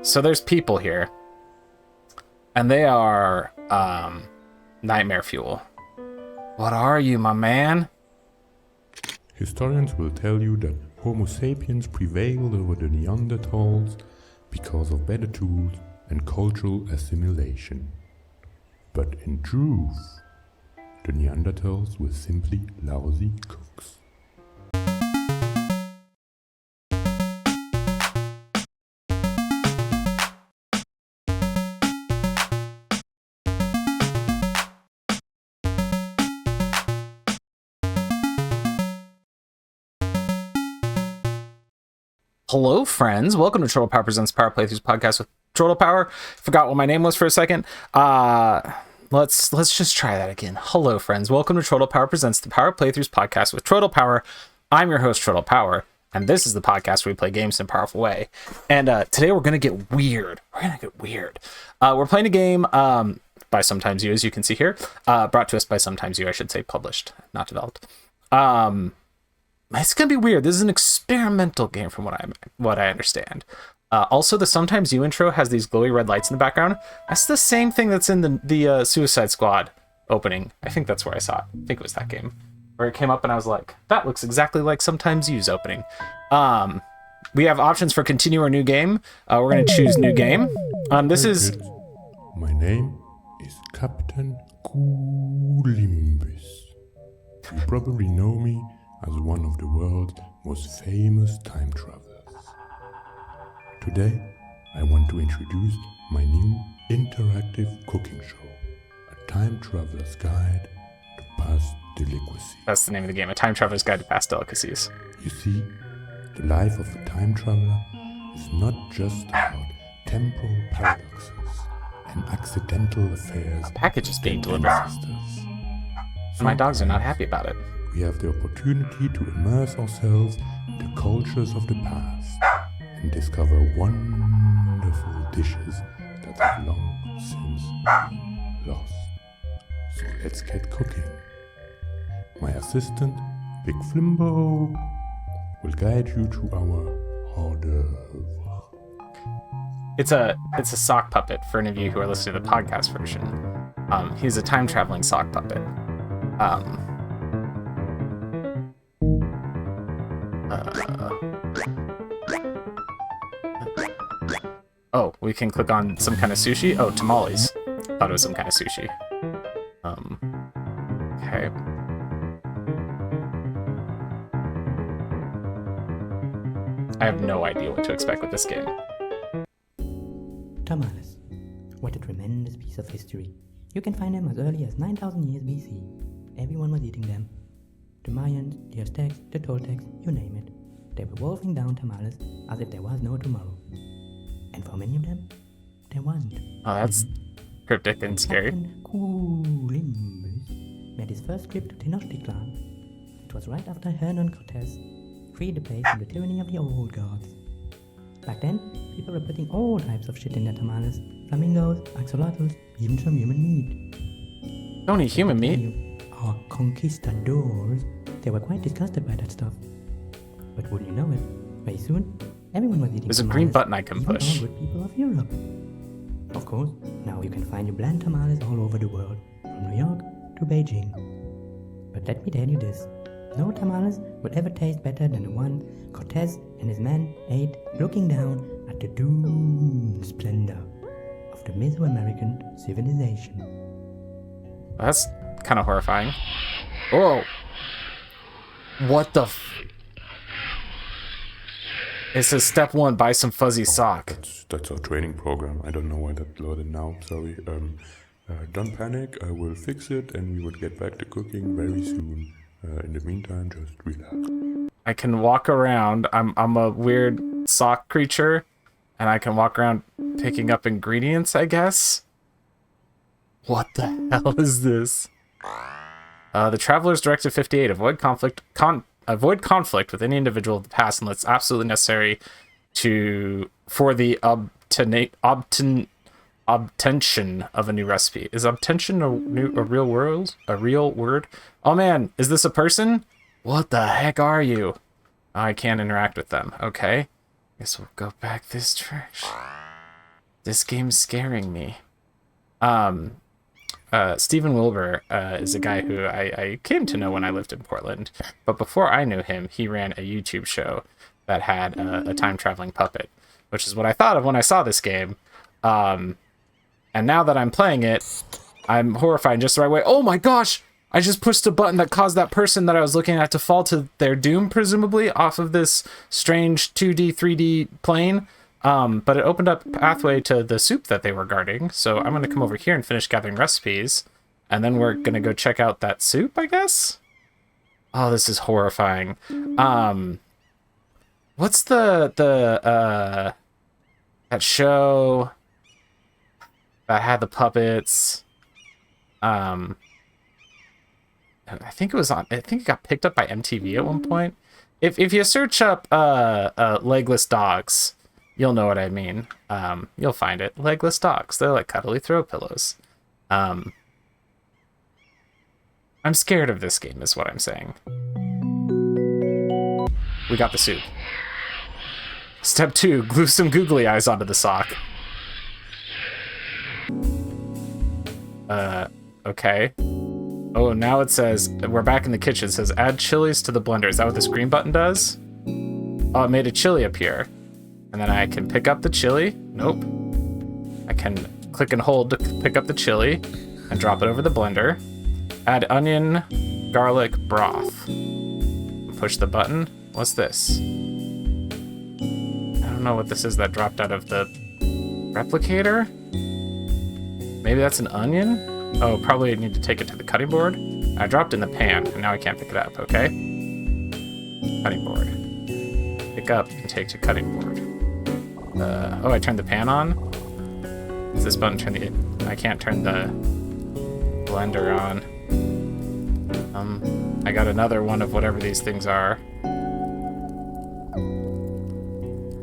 So there's people here, and they are nightmare fuel. What are you, my man? Historians will tell you that Homo sapiens prevailed over the Neanderthals because of better tools and cultural assimilation. But in truth, the Neanderthals were simply lousy cooks. Hello, friends. Welcome to TroytlePower Presents Power Playthroughs podcast with TroytlePower. Forgot what my name was for a second. Let's just try that again. Hello, friends. Welcome to TroytlePower Presents the Power Playthroughs podcast with TroytlePower. I'm your host, TroytlePower, and this is the podcast where we play games in a powerful way. And today we're going to get weird. We're playing a game by Sometimes You, as you can see here. Brought to us by Sometimes You, I should say, published, not developed. It's gonna be weird. This is an experimental game from what I understand. Also, the Sometimes You intro has these glowy red lights in the background. That's the same thing that's in the Suicide Squad opening. I think that's where I saw it. I think it was that game where it came up and I was like, that looks exactly like Sometimes You's opening. We have options for continue or new game. We're gonna choose new game. This is. My name is Captain Colimbus. You probably know me as one of the world's most famous time travelers. Today, I want to introduce my new interactive cooking show, A Time Traveler's Guide to Past Delicacies. That's the name of the game, A Time Traveler's Guide to Past Delicacies. You see, the life of a time traveler is not just about temporal paradoxes and accidental affairs. A package is being delivered. My dogs are not happy about it. We have the opportunity to immerse ourselves in the cultures of the past and discover wonderful dishes that have long since been lost. So let's get cooking. My assistant, Big Flimbo, will guide you to our hors d'oeuvre. It's a sock puppet for any of you who are listening to the podcast version. He's a time traveling sock puppet. Oh, we can click on some kind of sushi. Oh, tamales. Thought it was some kind of sushi. Okay. I have no idea what to expect with this game. Tamales. What a tremendous piece of history. You can find them as early as 9,000 years BC. Everyone was eating them. The Mayans, the Aztecs, the Toltecs, you name it. They were wolfing down tamales as if there was no tomorrow. And for many of them, there wasn't. Oh, that's cryptic and scary. Captain Colimbus made his first trip to Tenochtitlan. It was right after Hernan Cortez freed the place from the tyranny of the old gods. Back then, people were putting all types of shit in their tamales. Flamingos, axolotls, even some human meat. Don't eat human meat. Our conquistadors, they were quite disgusted by that stuff. But wouldn't you know it, very soon, everyone was eating There's a tamales, green button I can even push. all good people of Europe. Of course, now you can find your bland tamales all over the world, from New York to Beijing. But let me tell you this, no tamales would ever taste better than the one Cortez and his men ate looking down at the doomed splendor of the Mesoamerican civilization. That's kind of horrifying. Whoa. What the It says step 1, buy some fuzzy sock. That's our training program. I don't know why that loaded now. Sorry. Don't panic. I will fix it, and we will get back to cooking very soon. In the meantime, just relax. I can walk around. I'm a weird sock creature, and I can walk around picking up ingredients, I guess. What the hell is this? The Traveler's Directive 58. Avoid conflict with any individual of the past unless absolutely necessary for the obtention of a new recipe. Is obtention a real word? A real word? Oh man, is this a person? What the heck are you? I can't interact with them. Okay. Guess we'll go back this direction. This game's scaring me. Steven Wilbur is a guy who I came to know when I lived in Portland. But before I knew him, he ran a YouTube show that had a time-traveling puppet, which is what I thought of when I saw this game. And now that I'm playing it, I'm horrified in just the right way. Oh my gosh! I just pushed a button that caused that person that I was looking at to fall to their doom, presumably, off of this strange 2D, 3D plane. But it opened up a pathway to the soup that they were guarding. So I'm going to come over here and finish gathering recipes. And then we're going to go check out that soup, I guess? Oh, this is horrifying. What's that show that had the puppets? I think it got picked up by MTV at one point. If you search up legless dogs, you'll know what I mean. You'll find it. Legless dogs. They're like cuddly throw pillows. I'm scared of this game, is what I'm saying. We got the soup. Step 2, glue some googly eyes onto the sock. Okay. Oh, now it says, we're back in the kitchen. It says, add chilies to the blender. Is that what this green button does? Oh, it made a chili appear. And then I can pick up the chili. Nope. I can click and hold to pick up the chili and drop it over the blender. Add onion, garlic, broth. Push the button. What's this? I don't know what this is that dropped out of the replicator. Maybe that's an onion? Oh, probably I need to take it to the cutting board. I dropped it in the pan, and now I can't pick it up, okay? Cutting board. Pick up and take to cutting board. Oh, I turned the pan on? Is this button turn the... I can't turn the blender on. I got another one of whatever these things are.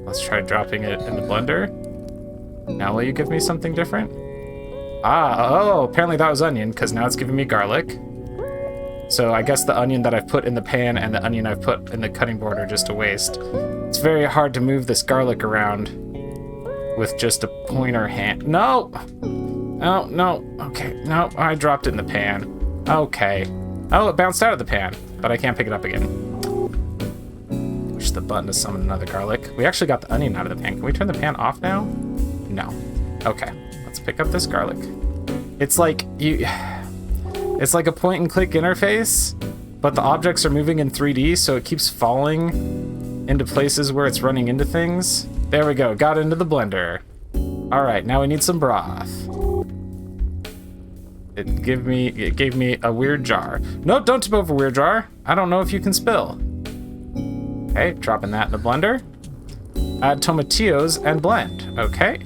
Let's try dropping it in the blender. Now will you give me something different? Oh, apparently that was onion, because now it's giving me garlic. So I guess the onion that I've put in the pan and the onion I've put in the cutting board are just a waste. It's very hard to move this garlic around with just a pointer hand. No! Oh, no. Okay, no, I dropped it in the pan. Okay. Oh, it bounced out of the pan, but I can't pick it up again. Push the button to summon another garlic. We actually got the onion out of the pan. Can we turn the pan off now? No. Okay. Let's pick up this garlic. It's like it's like a point and click interface, but the objects are moving in 3D, so it keeps falling into places where it's running into things. There we go, got into the blender. All right, now we need some broth. It gave me a weird jar. No, don't tip over weird jar. I don't know if you can spill. Okay, dropping that in the blender. Add tomatillos and blend. Okay.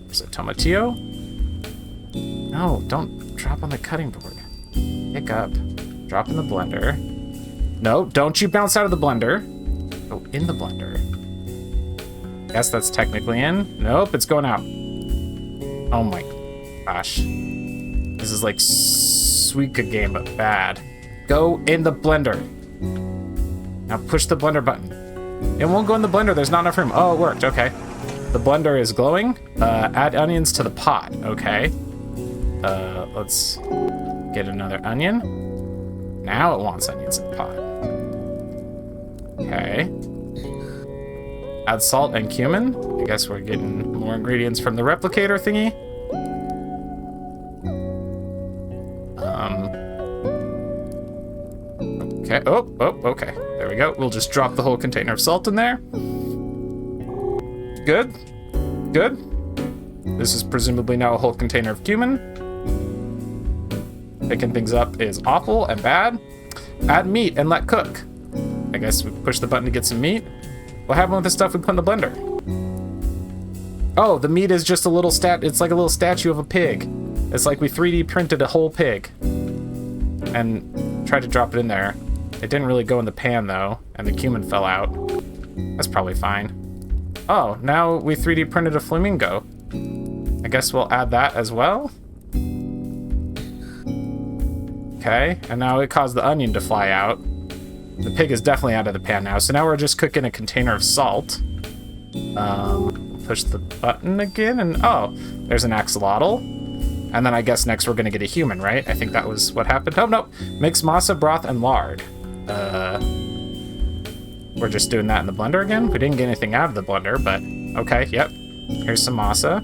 There's a tomatillo. No, don't drop on the cutting board. Pick up. Drop in the blender. No, don't you bounce out of the blender. Go in the blender. Guess that's technically in. Nope, it's going out. Oh my gosh. This is like Suika game, but bad. Go in the blender. Now push the blender button. It won't go in the blender. There's not enough room. Oh, it worked. Okay. The blender is glowing. Add onions to the pot. Okay. Let's get another onion. Now it wants onions in the pot. Okay. Add salt and cumin. I guess we're getting more ingredients from the replicator thingy. Okay. Oh, okay. There we go. We'll just drop the whole container of salt in there. Good. Good. This is presumably now a whole container of cumin. Picking things up is awful and bad. Add meat and let cook. I guess we push the button to get some meat. What happened with the stuff we put in the blender? Oh, the meat is just a little it's like a little statue of a pig. It's like we 3D printed a whole pig and tried to drop it in there. It didn't really go in the pan though, and the cumin fell out. That's probably fine. Oh, now we 3D printed a flamingo. I guess we'll add that as well. Okay, and now it caused the onion to fly out. The pig is definitely out of the pan now, so now we're just cooking a container of salt. push the button again, and oh, there's an axolotl. And then I guess next we're gonna get a human, right? I think that was what happened. Oh, no. Mix masa, broth, and lard. We're just doing that in the blender again? We didn't get anything out of the blender, but okay, yep. Here's some masa.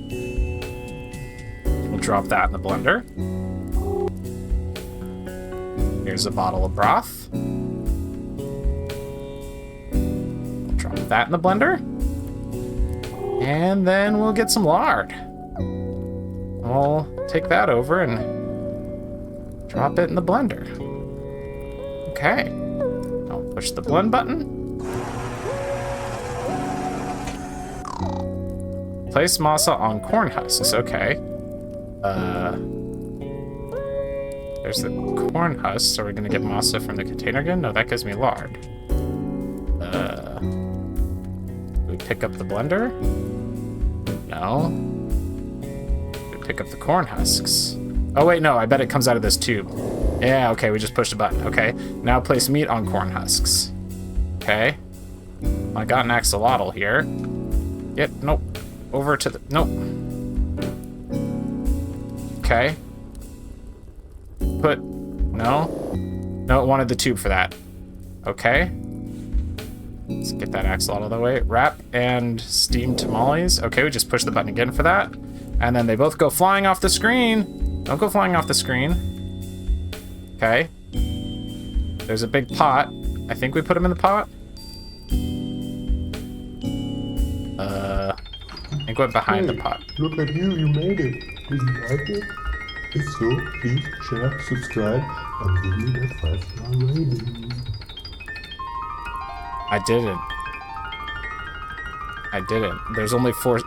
We'll drop that in the blender. Here's a bottle of broth. We'll drop that in the blender. And then we'll get some lard. We'll take that over and drop it in the blender. Okay. I'll push the blend button. Place masa on corn husks. Okay. There's the corn husks. Are we gonna get masa from the container again? No, that gives me lard. We pick up the blender? No. We pick up the corn husks. Oh wait, no, I bet it comes out of this tube. Yeah, okay, we just pushed a button. Okay, now place meat on corn husks. Okay. I got an axolotl here. Nope. Over to the, nope. Okay. No, it wanted the tube for that. Okay. Let's get that axolotl out of the way. Wrap and steam tamales. Okay, we just push the button again for that. And then they both go flying off the screen. Don't go flying off the screen. Okay. There's a big pot. I think we put them in the pot. I think we're behind the pot. Look at you made it. Did you like it? If so, please share, subscribe, and give me that 5-star rating. I didn't. There's only 4.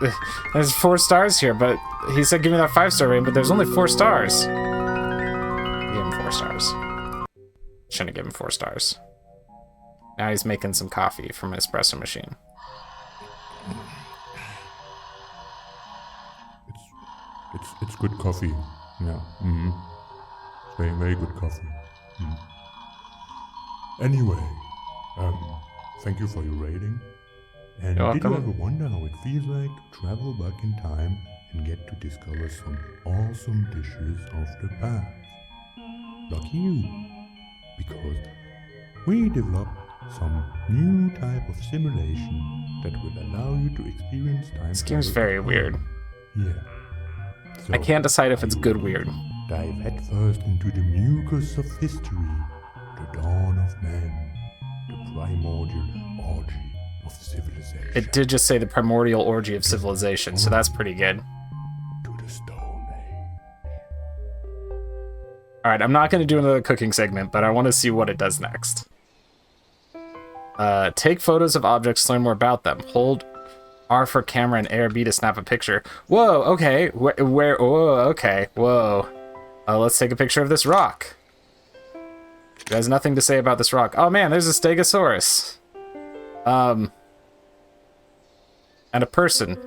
There's 4 stars here, but he said give me that 5-star rating, but there's only 4 stars. Give him 4 stars. Shouldn't have given 4 stars. Now he's making some coffee from an espresso machine. It's good coffee. Yeah. Mm-hmm. It's very, very good coffee. Mm. Anyway, thank you for your rating. And You're did you welcome. ever wonder how it feels like to travel back in time and get to discover some awesome dishes of the past? Lucky you, because we developed some new type of simulation that will allow you to experience time. This game's travel very at weird. home. Yeah. So, I can't decide if it's good weird. dive headfirst into the mucus of history, the dawn of man, the primordial orgy of civilization. It did just say the primordial orgy of civilization, so that's pretty good. To the Stone Age. Alright, I'm not going to do another cooking segment, but I want to see what it does next. Take photos of objects to learn more about them. Hold R for camera and A or B to snap a picture. Whoa, okay. Where? Whoa, okay. Whoa. Let's take a picture of this rock. It has nothing to say about this rock. Oh man, there's a stegosaurus. And a person.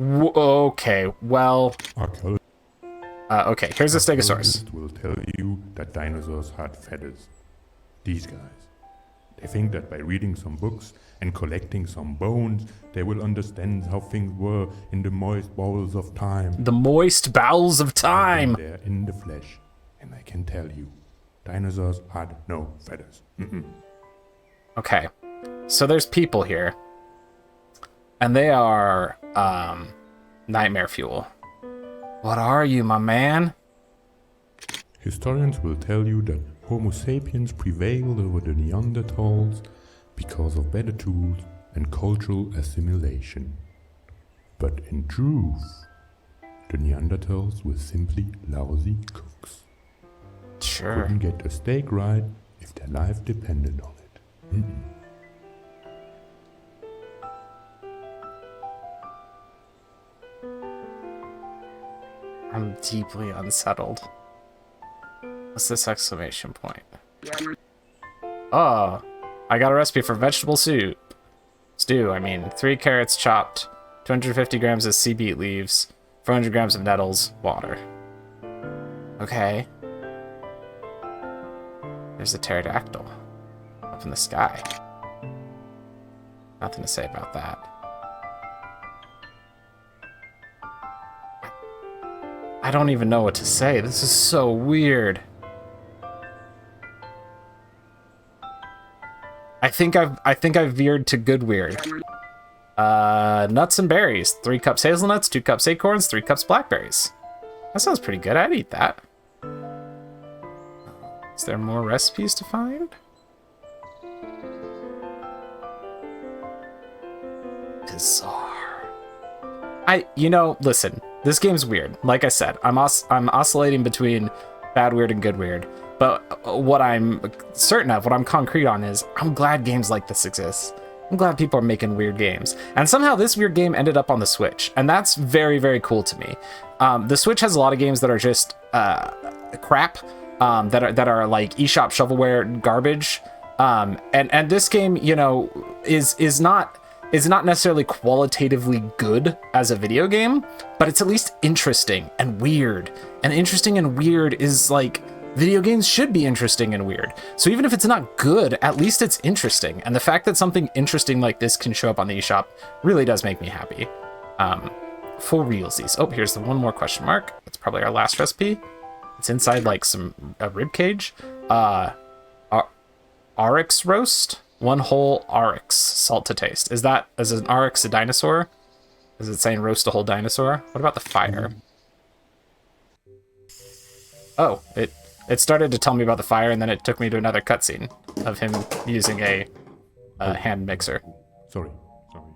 Okay, well... okay, here's a stegosaurus. Archaeologists will tell you that dinosaurs had feathers. These guys. They think that by reading some books and collecting some bones, they will understand how things were in the moist bowels of time. The moist bowels of time. They're in the flesh, and I can tell you, dinosaurs had no feathers. Okay, so there's people here, and they are nightmare fuel. What are you, my man? Historians will tell you that Homo sapiens prevailed over the Neanderthals because of better tools and cultural assimilation. But in truth, the Neanderthals were simply lousy cooks. Sure. Couldn't get a steak right if their life depended on it. I'm deeply unsettled. What's this exclamation point? Oh, I got a recipe for vegetable soup. Stew, I mean. 3 carrots chopped, 250 grams of sea beet leaves, 400 grams of nettles, water. Okay. There's a pterodactyl up in the sky. Nothing to say about that. don't even know what to say. This is so weird. I think I've veered to good weird. Nuts and berries. 3 cups hazelnuts, 2 cups acorns, 3 cups blackberries. That sounds pretty good. I'd eat that. Is there more recipes to find? Bizarre. Listen, this game's weird. Like I said, I'm oscillating between bad weird and good weird. But what I'm certain of, what I'm concrete on is, I'm glad games like this exist. I'm glad people are making weird games. And somehow this weird game ended up on the Switch. And that's very, very cool to me. The Switch has a lot of games that are just crap, that are like eShop shovelware garbage. And this game, is not necessarily qualitatively good as a video game, but it's at least interesting and weird. And interesting and weird is like, video games should be interesting and weird. So even if it's not good, at least it's interesting. And the fact that something interesting like this can show up on the eShop really does make me happy. For realsies. Oh, here's the one more question mark. It's probably our last recipe. It's inside like a rib cage. Oryx roast. 1 whole oryx, salt to taste. Is an oryx a dinosaur? Is it saying roast a whole dinosaur? What about the fire? Oh, it started to tell me about the fire, and then it took me to another cutscene of him using a hand mixer. Sorry,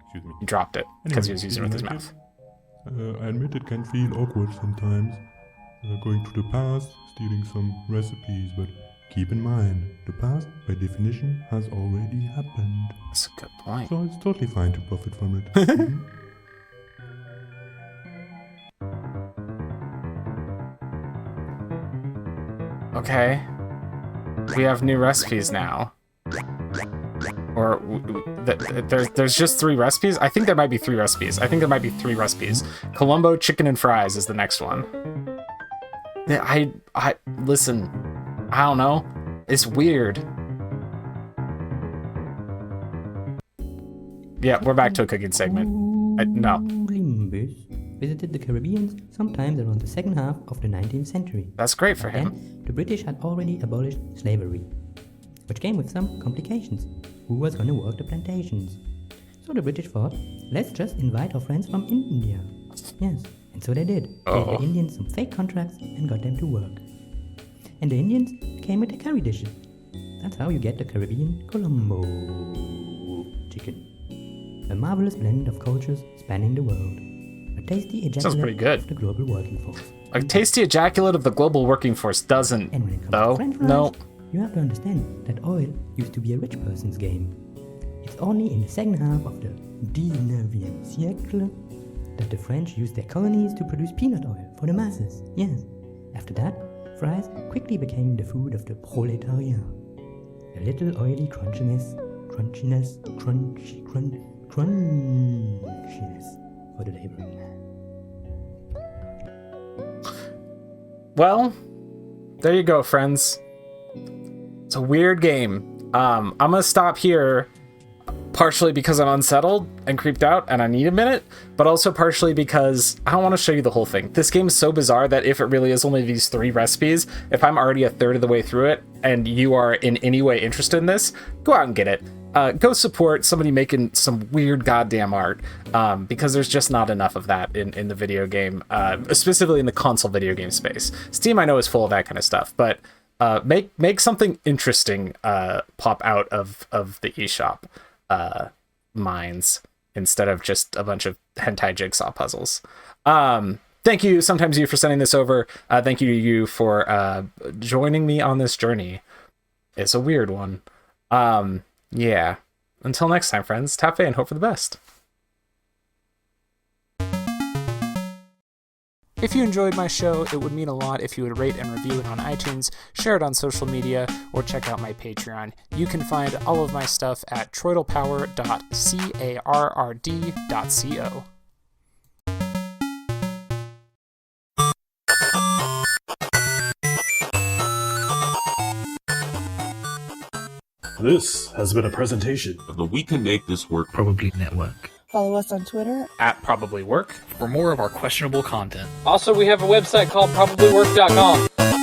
excuse me. He dropped it because he was using it with his mouth. I admit it can feel awkward sometimes, going to the past, stealing some recipes, but keep in mind, the past, by definition, has already happened. That's a good point. So it's totally fine to profit from it. Okay. We have new recipes now. Or there's just 3 recipes? I think there might be 3 recipes. Colombo chicken and fries is the next one. Listen, I don't know. It's weird. Yeah, we're back to a cooking segment. No. Columbus visited the Caribbean sometimes around the second half of the 19th century. That's great for him. Then, the British had already abolished slavery, which came with some complications. Who was going to work the plantations? So the British thought, let's just invite our friends from India. Yes, and so they did. Gave the Indians some fake contracts and got them to work. And the Indians came with the curry dishes. That's how you get the Caribbean Colombo chicken. A marvelous blend of cultures spanning the world. A tasty ejaculate of the global working force. A tasty ejaculate of the global working force doesn't, and when it comes though. To French fries, no. You have to understand that oil used to be a rich person's game. It's only in the second half of the 19th siècle that the French used their colonies to produce peanut oil for the masses. Yes. After that, fries quickly became the food of the proletariat. A little oily crunchiness for the laboring man. Well, there you go, friends. It's a weird game. I'm gonna stop here, partially because I'm unsettled and creeped out and I need a minute, but also partially because I don't want to show you the whole thing. This game is so bizarre that if it really is only these 3 recipes, if I'm already a third of the way through it and you are in any way interested in this, go out and get it. Go support somebody making some weird goddamn art, because there's just not enough of that in the video game, specifically in the console video game space. Steam, I know, is full of that kind of stuff, but make something interesting pop out of the eShop mines instead of just a bunch of hentai jigsaw puzzles. Thank you, sometimes you, for sending this over. Thank you to you for joining me on this journey. It's a weird one. Yeah. Until next time, friends, tap A and hope for the best. If you enjoyed my show, it would mean a lot if you would rate and review it on iTunes, share it on social media, or check out my Patreon. You can find all of my stuff at TroytlePower.carrd.co. This has been a presentation of the We Can Make This Work Probably Network. Follow us on Twitter At Probably Work. For more of our questionable content. Also, we have a website called probablywork.com.